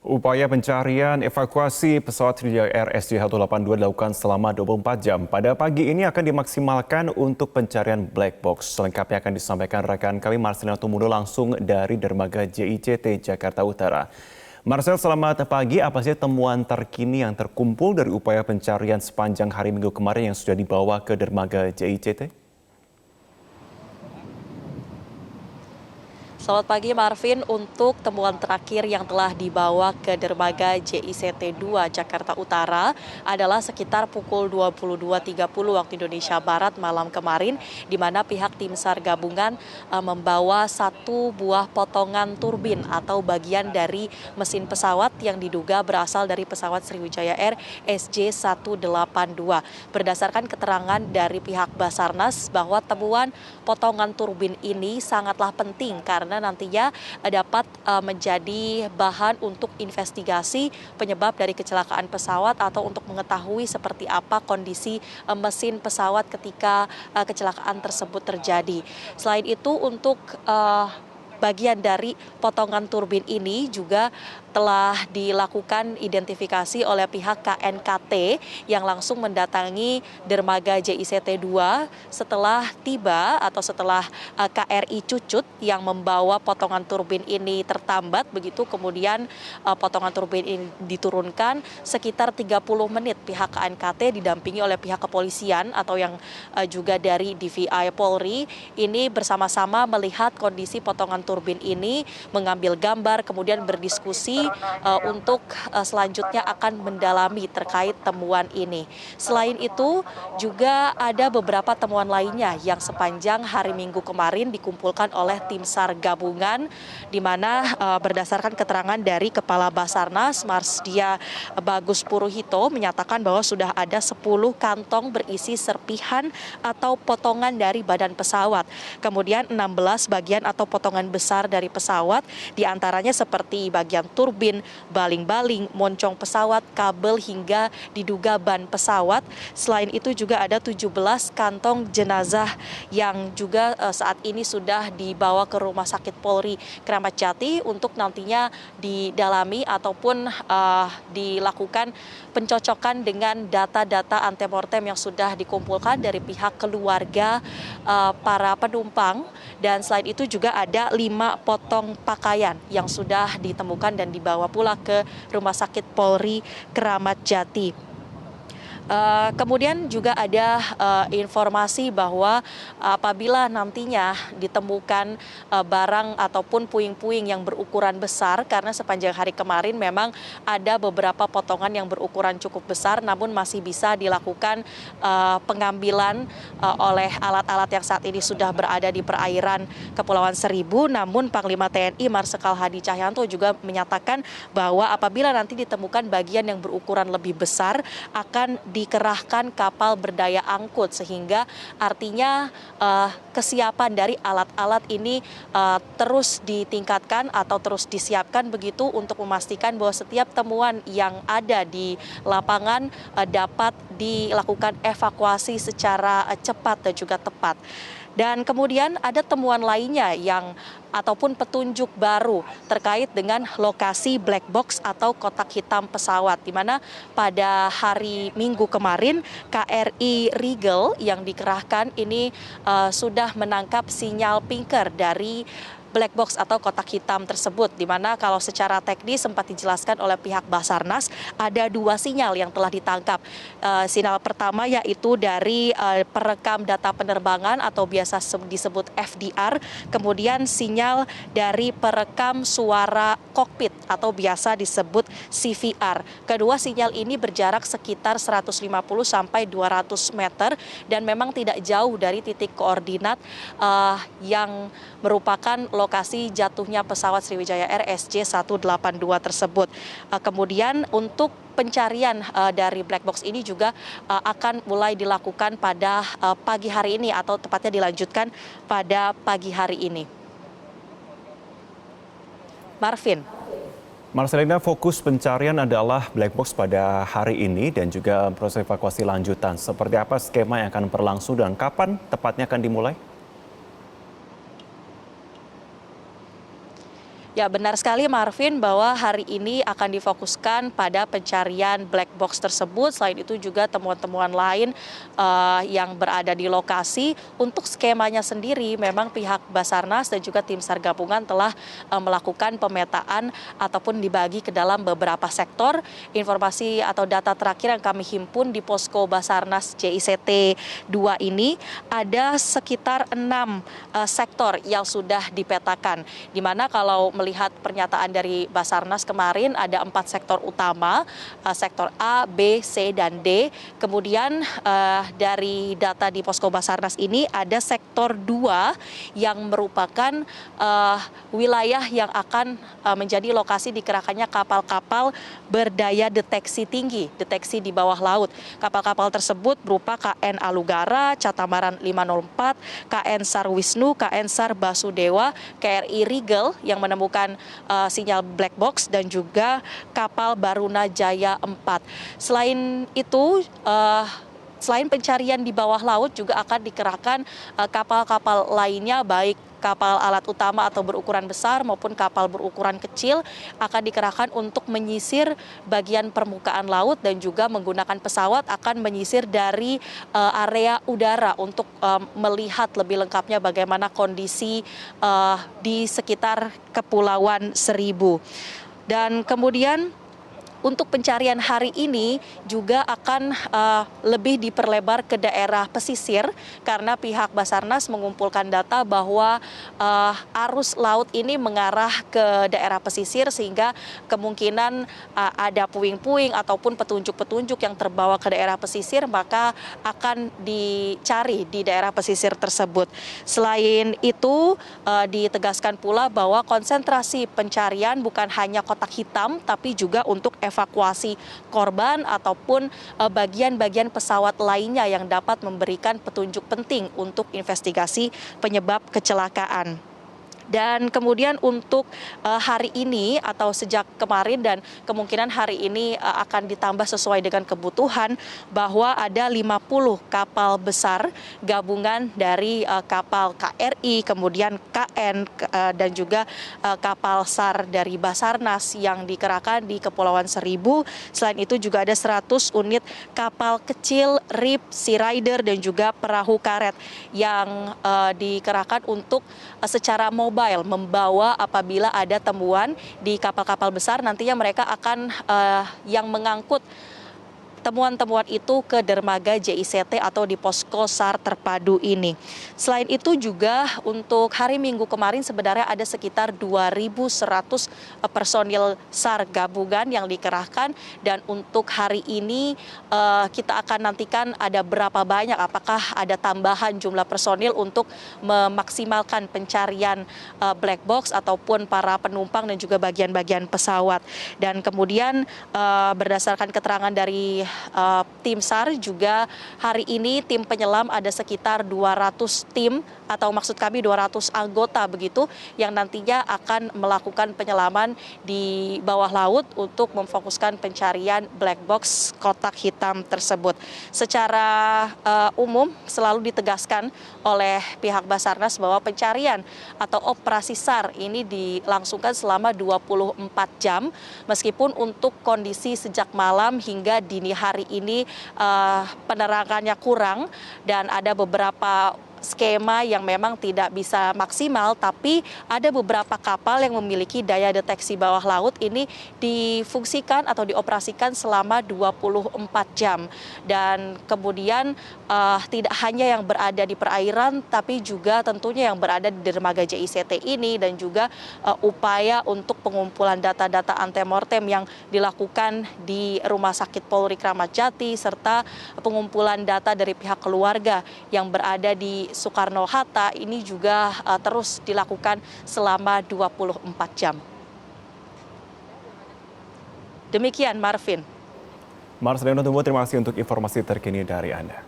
Upaya pencarian evakuasi pesawat Sriwijaya Air SJ182 dilakukan selama 24 jam. Pada pagi ini akan dimaksimalkan untuk pencarian black box. Selengkapnya akan disampaikan rekan kami Marcelino Tumudo langsung dari dermaga JICT Jakarta Utara. Marcel, selamat pagi. Apa saja temuan terkini yang terkumpul dari upaya pencarian sepanjang hari Minggu kemarin yang sudah dibawa ke dermaga JICT? Selamat pagi Marvin, untuk temuan terakhir yang telah dibawa ke dermaga JICT 2 Jakarta Utara adalah sekitar pukul 22.30 waktu Indonesia Barat malam kemarin, di mana pihak tim SAR gabungan membawa satu buah potongan turbin atau bagian dari mesin pesawat yang diduga berasal dari pesawat Sriwijaya Air SJ182. Berdasarkan keterangan dari pihak Basarnas bahwa temuan potongan turbin ini sangatlah penting karena nantinya dapat menjadi bahan untuk investigasi penyebab dari kecelakaan pesawat atau untuk mengetahui seperti apa kondisi mesin pesawat ketika kecelakaan tersebut terjadi. Selain itu, untuk bagian dari potongan turbin ini juga telah dilakukan identifikasi oleh pihak KNKT yang langsung mendatangi dermaga JICT 2 setelah tiba atau setelah KRI Cucut yang membawa potongan turbin ini tertambat, begitu kemudian potongan turbin ini diturunkan sekitar 30 menit pihak KNKT didampingi oleh pihak kepolisian atau yang juga dari DVI Polri ini bersama-sama melihat kondisi potongan turbin ini, mengambil gambar, kemudian berdiskusi untuk selanjutnya akan mendalami terkait temuan ini. Selain itu juga ada beberapa temuan lainnya yang sepanjang hari Minggu kemarin dikumpulkan oleh tim SAR gabungan, di mana berdasarkan keterangan dari Kepala Basarnas Marsdia Bagus Puruhito menyatakan bahwa sudah ada 10 kantong berisi serpihan atau potongan dari badan pesawat. Kemudian 16 bagian atau potongan besar dari pesawat, diantaranya seperti bagian turbin, baling-baling, moncong pesawat, kabel hingga diduga ban pesawat. Selain itu juga ada 17 kantong jenazah yang juga saat ini sudah dibawa ke Rumah Sakit Polri Kramat Jati untuk nantinya didalami ataupun dilakukan pencocokan dengan data-data antemortem yang sudah dikumpulkan dari pihak keluarga para penumpang. Dan selain itu juga ada 5 potong pakaian yang sudah ditemukan dan dibawa pula ke Rumah Sakit Polri Kramat Jati. Kemudian juga ada informasi bahwa apabila nantinya ditemukan barang ataupun puing-puing yang berukuran besar, karena sepanjang hari kemarin memang ada beberapa potongan yang berukuran cukup besar, namun masih bisa dilakukan pengambilan oleh alat-alat yang saat ini sudah berada di perairan Kepulauan Seribu. Namun Panglima TNI Marsikal Hadi Cahyanto juga menyatakan bahwa apabila nanti ditemukan bagian yang berukuran lebih besar, akan dikerahkan kapal berdaya angkut, sehingga artinya kesiapan dari alat-alat ini terus ditingkatkan atau terus disiapkan begitu untuk memastikan bahwa setiap temuan yang ada di lapangan dapat dilakukan evakuasi secara cepat dan juga tepat. Dan kemudian ada temuan lainnya yang ataupun petunjuk baru terkait dengan lokasi black box atau kotak hitam pesawat, di mana pada hari Minggu kemarin KRI Rigel yang dikerahkan ini sudah menangkap sinyal pinker dari black box atau kotak hitam tersebut, di mana kalau secara teknis sempat dijelaskan oleh pihak Basarnas ada 2 sinyal yang telah ditangkap. Sinyal pertama yaitu dari perekam data penerbangan atau biasa disebut FDR, kemudian sinyal dari perekam suara kokpit atau biasa disebut CVR. Kedua sinyal ini berjarak sekitar 150 sampai 200 meter dan memang tidak jauh dari titik koordinat yang merupakan lokasi jatuhnya pesawat Sriwijaya Air SJ182 tersebut. Kemudian untuk pencarian dari black box ini juga akan mulai dilakukan pada pagi hari ini atau tepatnya dilanjutkan pada pagi hari ini. Marvin. Marcelina, fokus pencarian adalah black box pada hari ini dan juga proses evakuasi lanjutan. Seperti apa skema yang akan berlangsung dan kapan tepatnya akan dimulai? Ya, benar sekali Marvin bahwa hari ini akan difokuskan pada pencarian black box tersebut. Selain itu juga temuan-temuan lain yang berada di lokasi. Untuk skemanya sendiri memang pihak Basarnas dan juga tim SAR gabungan telah melakukan pemetaan ataupun dibagi ke dalam beberapa sektor. Informasi atau data terakhir yang kami himpun di posko Basarnas JICT 2 ini ada sekitar 6 sektor yang sudah dipetakan. Di mana kalau melihat pernyataan dari Basarnas kemarin ada 4 sektor utama, sektor A, B, C, dan D. Kemudian dari data di posko Basarnas ini ada sektor 2 yang merupakan wilayah yang akan menjadi lokasi dikerahkannya kapal-kapal berdaya deteksi tinggi, deteksi di bawah laut. Kapal-kapal tersebut berupa KN Alugara, Catamaran 504, KN SAR Wisnu, KN SAR Basudewa, KRI Rigel yang menemukan sinyal black box dan juga kapal Baruna Jaya 4. Selain itu, selain pencarian di bawah laut juga akan dikerahkan kapal-kapal lainnya baik kapal alat utama atau berukuran besar maupun kapal berukuran kecil akan dikerahkan untuk menyisir bagian permukaan laut dan juga menggunakan pesawat akan menyisir dari area udara untuk melihat lebih lengkapnya bagaimana kondisi di sekitar Kepulauan Seribu. Dan kemudian untuk pencarian hari ini juga akan lebih diperlebar ke daerah pesisir karena pihak Basarnas mengumpulkan data bahwa arus laut ini mengarah ke daerah pesisir sehingga kemungkinan ada puing-puing ataupun petunjuk-petunjuk yang terbawa ke daerah pesisir maka akan dicari di daerah pesisir tersebut. Selain itu ditegaskan pula bahwa konsentrasi pencarian bukan hanya kotak hitam tapi juga untuk evakuasi korban ataupun bagian-bagian pesawat lainnya yang dapat memberikan petunjuk penting untuk investigasi penyebab kecelakaan. Dan kemudian untuk hari ini atau sejak kemarin dan kemungkinan hari ini akan ditambah sesuai dengan kebutuhan bahwa ada 50 kapal besar gabungan dari kapal KRI, kemudian KN dan juga kapal SAR dari Basarnas yang dikerahkan di Kepulauan Seribu. Selain itu juga ada 100 unit kapal kecil, RIP, Sea Rider dan juga perahu karet yang dikerahkan untuk secara mobile membawa apabila ada temuan di kapal-kapal besar nantinya mereka akan yang mengangkut temuan-temuan itu ke dermaga JICT atau di posko SAR terpadu ini. Selain itu juga untuk hari Minggu kemarin sebenarnya ada sekitar 2.100 personil SAR gabungan yang dikerahkan dan untuk hari ini kita akan nantikan ada berapa banyak, apakah ada tambahan jumlah personil untuk memaksimalkan pencarian black box ataupun para penumpang dan juga bagian-bagian pesawat. Dan kemudian berdasarkan keterangan dari tim SAR juga hari ini tim penyelam ada sekitar 200 tim atau maksud kami 200 anggota begitu yang nantinya akan melakukan penyelaman di bawah laut untuk memfokuskan pencarian black box kotak hitam tersebut. Secara umum selalu ditegaskan oleh pihak Basarnas bahwa pencarian atau operasi SAR ini dilangsungkan selama 24 jam meskipun untuk kondisi sejak malam hingga dini hari ini penerangannya kurang dan ada beberapa skema yang memang tidak bisa maksimal, tapi ada beberapa kapal yang memiliki daya deteksi bawah laut ini difungsikan atau dioperasikan selama 24 jam. Dan kemudian tidak hanya yang berada di perairan, tapi juga tentunya yang berada di dermaga JICT ini dan juga upaya untuk pengumpulan data-data antemortem yang dilakukan di Rumah Sakit Polri Kramat Jati, serta pengumpulan data dari pihak keluarga yang berada di Soekarno-Hatta ini juga terus dilakukan selama 24 jam. Demikian Marvin. Marcelino Tumbo, terima kasih untuk informasi terkini dari Anda.